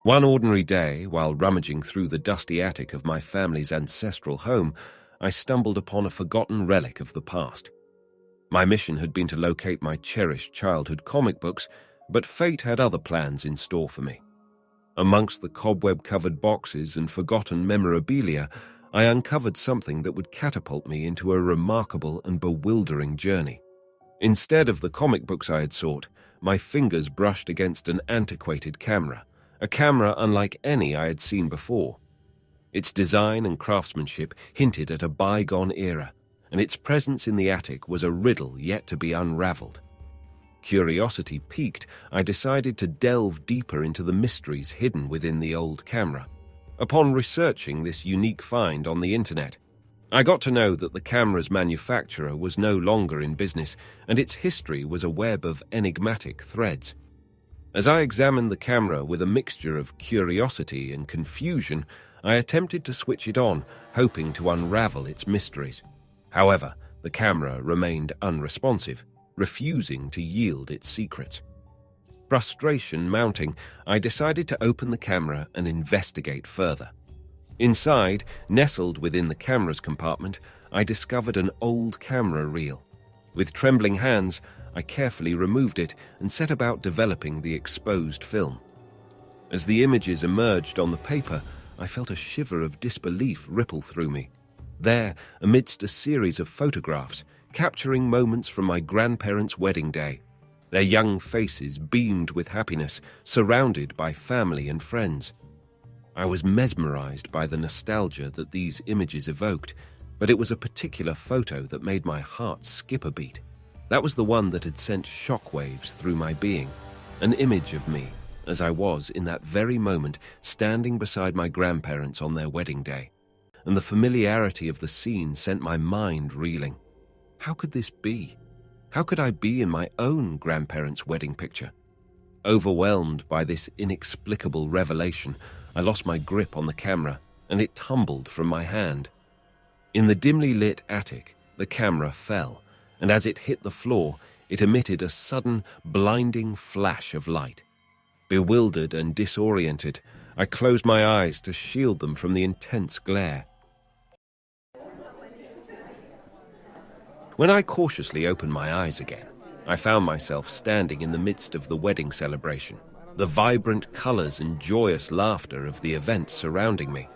One ordinary day, while rummaging through the dusty attic of my family's ancestral home, I stumbled upon a forgotten relic of the past. My mission had been to locate my cherished childhood comic books, but fate had other plans in store for me. Amongst the cobweb-covered boxes and forgotten memorabilia, I uncovered something that would catapult me into a remarkable and bewildering journey. Instead of the comic books I had sought, my fingers brushed against an antiquated camera, a camera unlike any I had seen before. Its design and craftsmanship hinted at a bygone era, and its presence in the attic was a riddle yet to be unraveled. Curiosity piqued, I decided to delve deeper into the mysteries hidden within the old camera. Upon researching this unique find on the internet, I got to know that the camera's manufacturer was no longer in business, and its history was a web of enigmatic threads. As I examined the camera with a mixture of curiosity and confusion, I attempted to switch it on, hoping to unravel its mysteries. However, the camera remained unresponsive, refusing to yield its secrets. Frustration mounting, I decided to open the camera and investigate further. Inside, nestled within the camera's compartment, I discovered an old camera reel. With trembling hands, I carefully removed it and set about developing the exposed film. As the images emerged on the paper, I felt a shiver of disbelief ripple through me. There, amidst a series of photographs, capturing moments from my grandparents' wedding day. Their young faces beamed with happiness, surrounded by family and friends. I was mesmerized by the nostalgia that these images evoked, but it was a particular photo that made my heart skip a beat. That was the one that had sent shockwaves through my being, an image of me, as I was in that very moment standing beside my grandparents on their wedding day, and the familiarity of the scene sent my mind reeling. How could this be? How could I be in my own grandparents' wedding picture? Overwhelmed by this inexplicable revelation, I lost my grip on the camera, and it tumbled from my hand. In the dimly lit attic, the camera fell, and as it hit the floor, it emitted a sudden, blinding flash of light. Bewildered and disoriented, I closed my eyes to shield them from the intense glare. When I cautiously opened my eyes again, I found myself standing in the midst of the wedding celebration, the vibrant colors and joyous laughter of the event surrounding me.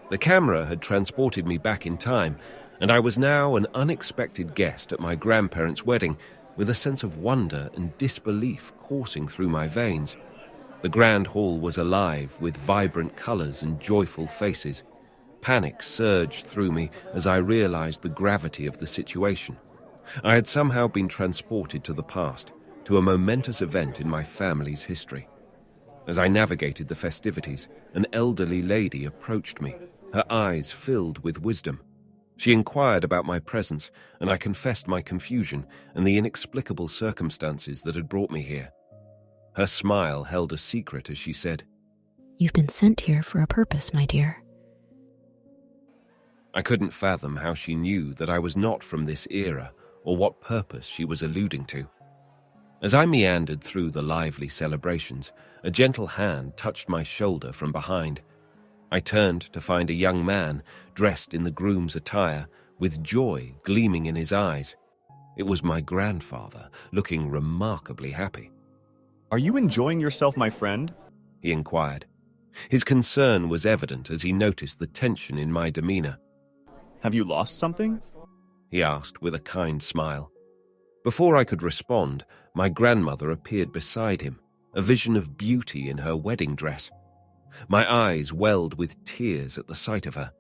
The camera had transported me back in time, and I was now an unexpected guest at my grandparents' wedding, with a sense of wonder and disbelief coursing through my veins. The grand hall was alive with vibrant colors and joyful faces. Panic surged through me as I realized the gravity of the situation. I had somehow been transported to the past, to a momentous event in my family's history. As I navigated the festivities, an elderly lady approached me, her eyes filled with wisdom. She inquired about my presence, and I confessed my confusion and the inexplicable circumstances that had brought me here. Her smile held a secret as she said, "You've been sent here for a purpose, my dear." I couldn't fathom how she knew that I was not from this era or what purpose she was alluding to. As I meandered through the lively celebrations, a gentle hand touched my shoulder from behind. I turned to find a young man dressed in the groom's attire, with joy gleaming in his eyes. It was my grandfather, looking remarkably happy. "Are you enjoying yourself, my friend?" he inquired. His concern was evident as he noticed the tension in my demeanor. "Have you lost something?" he asked with a kind smile. Before I could respond, my grandmother appeared beside him, a vision of beauty in her wedding dress. My eyes welled with tears at the sight of her.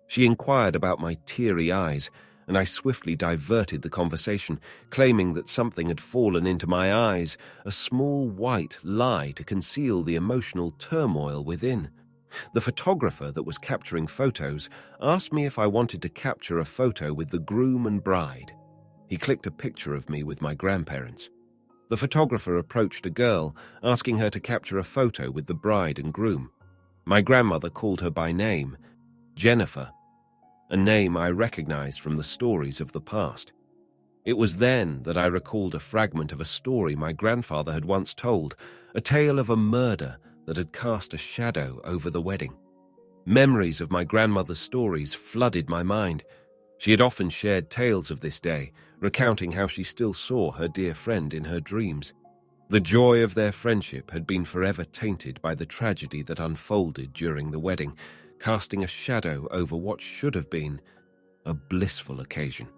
She inquired about my teary eyes, and I swiftly diverted the conversation, claiming that something had fallen into my eyes, a small white lie to conceal the emotional turmoil within. The photographer that was capturing photos asked me if I wanted to capture a photo with the groom and bride. He clicked a picture of me with my grandparents. The photographer approached a girl, asking her to capture a photo with the bride and groom. My grandmother called her by name, Jennifer, a name I recognized from the stories of the past. It was then that I recalled a fragment of a story my grandfather had once told, a tale of a murder that had cast a shadow over the wedding. Memories of my grandmother's stories flooded my mind. She had often shared tales of this day, recounting how she still saw her dear friend in her dreams. The joy of their friendship had been forever tainted by the tragedy that unfolded during the wedding, casting a shadow over what should have been a blissful occasion.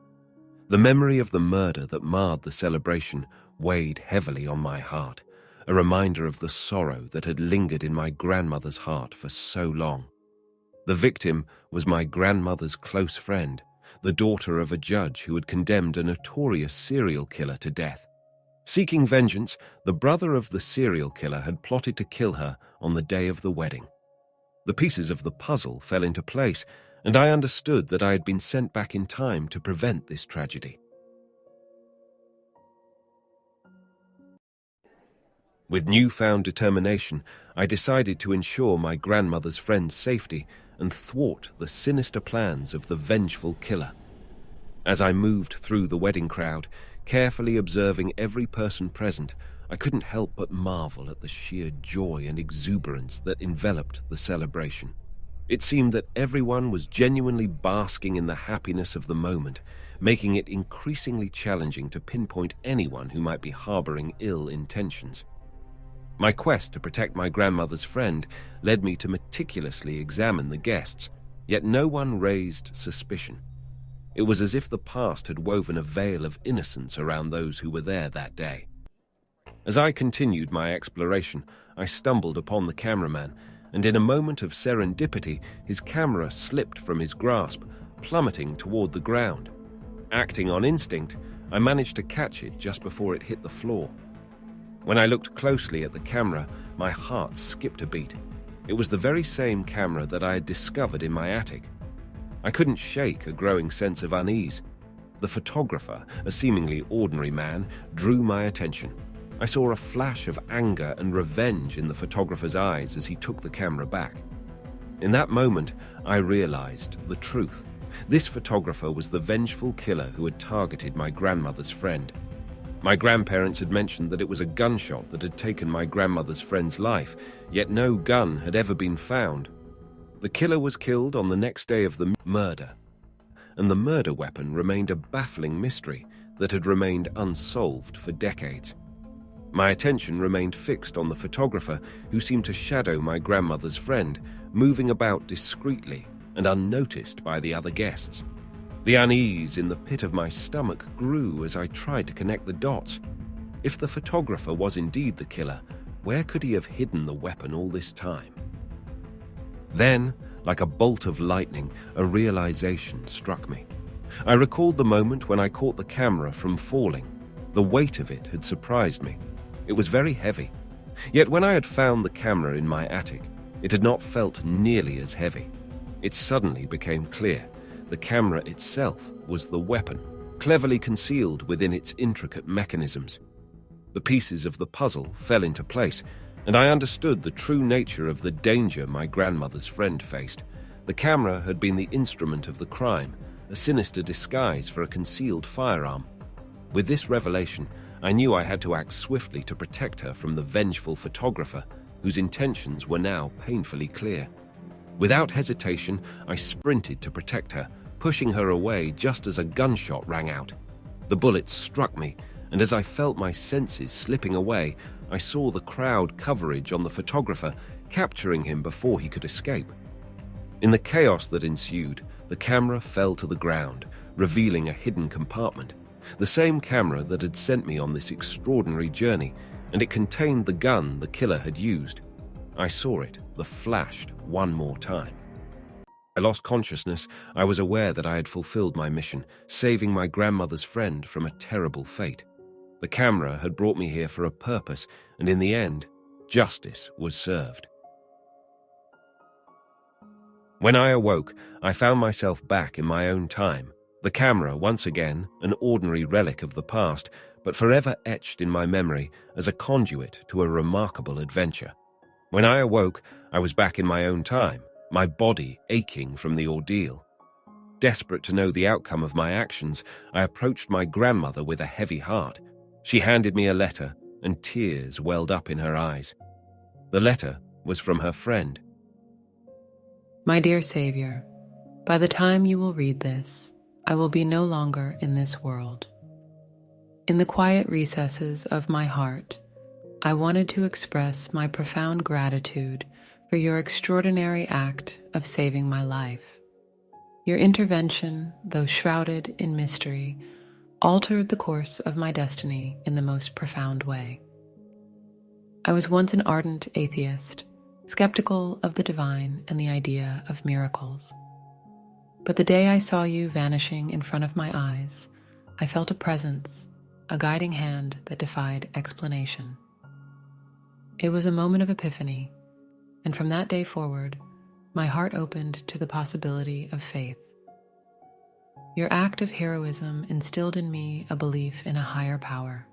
The memory of the murder that marred the celebration weighed heavily on my heart, a reminder of the sorrow that had lingered in my grandmother's heart for so long. The victim was my grandmother's close friend, the daughter of a judge who had condemned a notorious serial killer to death. Seeking vengeance, the brother of the serial killer had plotted to kill her on the day of the wedding. The pieces of the puzzle fell into place, and I understood that I had been sent back in time to prevent this tragedy. With newfound determination, I decided to ensure my grandmother's friend's safety and thwart the sinister plans of the vengeful killer. As I moved through the wedding crowd, carefully observing every person present, I couldn't help but marvel at the sheer joy and exuberance that enveloped the celebration. It seemed that everyone was genuinely basking in the happiness of the moment, making it increasingly challenging to pinpoint anyone who might be harboring ill intentions. My quest to protect my grandmother's friend led me to meticulously examine the guests, yet no one raised suspicion. It was as if the past had woven a veil of innocence around those who were there that day. As I continued my exploration, I stumbled upon the cameraman, and in a moment of serendipity, his camera slipped from his grasp, plummeting toward the ground. Acting on instinct, I managed to catch it just before it hit the floor. When I looked closely at the camera, my heart skipped a beat. It was the very same camera that I had discovered in my attic. I couldn't shake a growing sense of unease. The photographer, a seemingly ordinary man, drew my attention. I saw a flash of anger and revenge in the photographer's eyes as he took the camera back. In that moment, I realized the truth. This photographer was the vengeful killer who had targeted my grandmother's friend. My grandparents had mentioned that it was a gunshot that had taken my grandmother's friend's life, yet no gun had ever been found. The killer was killed on the next day of the murder, and the murder weapon remained a baffling mystery that had remained unsolved for decades. My attention remained fixed on the photographer, who seemed to shadow my grandmother's friend, moving about discreetly and unnoticed by the other guests. The unease in the pit of my stomach grew as I tried to connect the dots. If the photographer was indeed the killer, where could he have hidden the weapon all this time? Then, like a bolt of lightning, a realization struck me. I recalled the moment when I caught the camera from falling. The weight of it had surprised me. It was very heavy. Yet when I had found the camera in my attic, it had not felt nearly as heavy. It suddenly became clear. The camera itself was the weapon, cleverly concealed within its intricate mechanisms. The pieces of the puzzle fell into place, and I understood the true nature of the danger my grandmother's friend faced. The camera had been the instrument of the crime, a sinister disguise for a concealed firearm. With this revelation, I knew I had to act swiftly to protect her from the vengeful photographer, whose intentions were now painfully clear. Without hesitation, I sprinted to protect her, pushing her away just as a gunshot rang out. The bullet struck me, and as I felt my senses slipping away, I saw the crowd coverage on the photographer, capturing him before he could escape. In the chaos that ensued, the camera fell to the ground, revealing a hidden compartment. The same camera that had sent me on this extraordinary journey, and it contained the gun the killer had used. I saw it, the flashed one more time. I lost consciousness. I was aware that I had fulfilled my mission, saving my grandmother's friend from a terrible fate. The camera had brought me here for a purpose, and in the end, justice was served. When I awoke, I found myself back in my own time. The camera, once again, an ordinary relic of the past, but forever etched in my memory as a conduit to a remarkable adventure. When I awoke, I was back in my own time, my body aching from the ordeal. Desperate to know the outcome of my actions, I approached my grandmother with a heavy heart. She handed me a letter, and tears welled up in her eyes. The letter was from her friend. My dear Savior, by the time you will read this, I will be no longer in this world. In the quiet recesses of my heart, I wanted to express my profound gratitude for your extraordinary act of saving my life. Your intervention, though shrouded in mystery, altered the course of my destiny in the most profound way. I was once an ardent atheist, skeptical of the divine and the idea of miracles. But the day I saw you vanishing in front of my eyes, I felt a presence, a guiding hand that defied explanation. It was a moment of epiphany, and from that day forward, my heart opened to the possibility of faith. Your act of heroism instilled in me a belief in a higher power,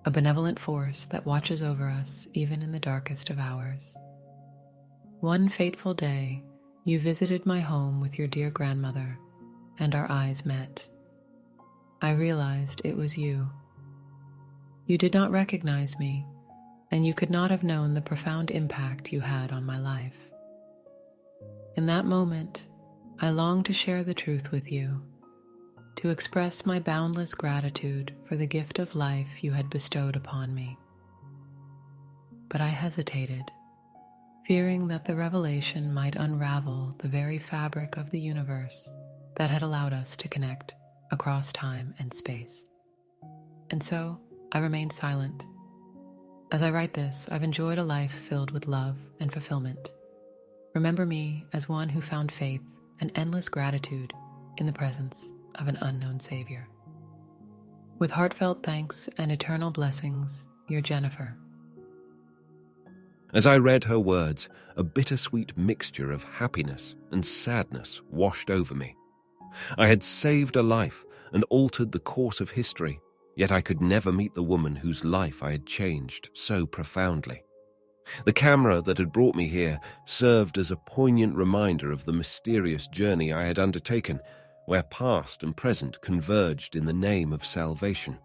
a benevolent force that watches over us even in the darkest of hours. One fateful day, you visited my home with your dear grandmother, and our eyes met. I realized it was you. You did not recognize me, and you could not have known the profound impact you had on my life. In that moment, I longed to share the truth with you, to express my boundless gratitude for the gift of life you had bestowed upon me. But I hesitated, fearing that the revelation might unravel the very fabric of the universe that had allowed us to connect across time and space. And so, I remained silent. As I write this, I've enjoyed a life filled with love and fulfillment. Remember me as one who found faith and endless gratitude in the presence of an unknown Savior. With heartfelt thanks and eternal blessings, your Jennifer. As I read her words, a bittersweet mixture of happiness and sadness washed over me. I had saved a life and altered the course of history, yet I could never meet the woman whose life I had changed so profoundly. The camera that had brought me here served as a poignant reminder of the mysterious journey I had undertaken, where past and present converged in the name of salvation.